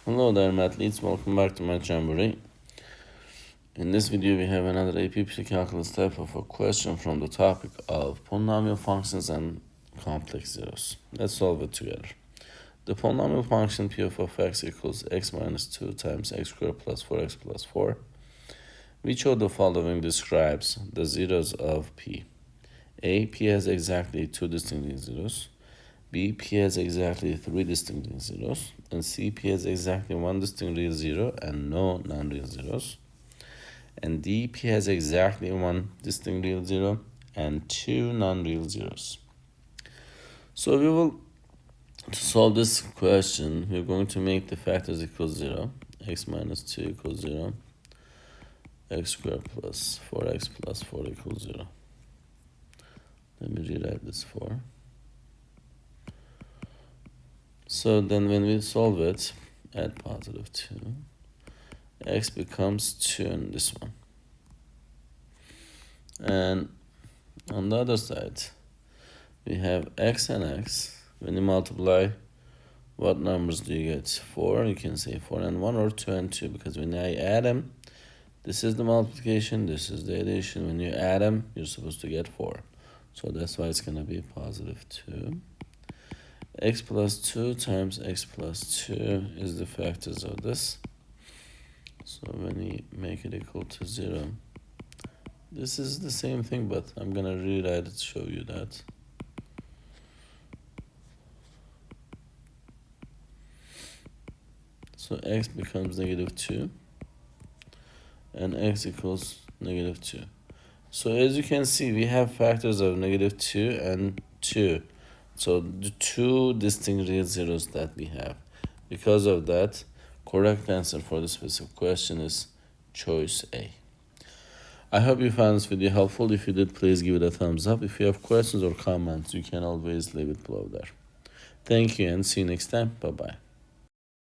Hello there, Math Leads. Welcome back to Math Jamboree. In this video, we have another AP Precalculus type of a question from the topic of polynomial functions and complex zeros. Let's solve it together. The polynomial function p of x equals x minus 2 times x squared plus 4x plus 4. Which of the following describes the zeros of p? A, p has exactly 2 distinct zeros. B, p has exactly 3 distinct zeros, and C, p has exactly 1 distinct real zero and no non-real zeros, and D, p has exactly 1 distinct real zero and 2 non-real zeros. So we will, to solve this question, we're going to make the factors equal 0, x minus 2 equals 0, x squared plus 4x plus 4 equals 0. Let me rewrite this 4. So then when we solve it, add positive 2, x becomes 2 in this one. And on the other side, we have x and x. When you multiply, what numbers do you get? 4, you can say 4 and 1 or 2 and 2, because when I add them, this is the multiplication, this is the addition. When you add them, you're supposed to get 4. So that's why it's going to be positive 2. X plus 2 times x plus 2 is the factors of this. So when we make it equal to 0, this is the same thing, but I'm going to rewrite it to show you that. So x becomes negative 2, and x equals negative 2. So as you can see, we have factors of negative 2 and 2. So the 2 distinct real zeros that we have. Because of that, correct answer for this specific question is choice A. I hope you found this video helpful. If you did, please give it a thumbs up. If you have questions or comments, you can always leave it below there. Thank you and see you next time. Bye-bye.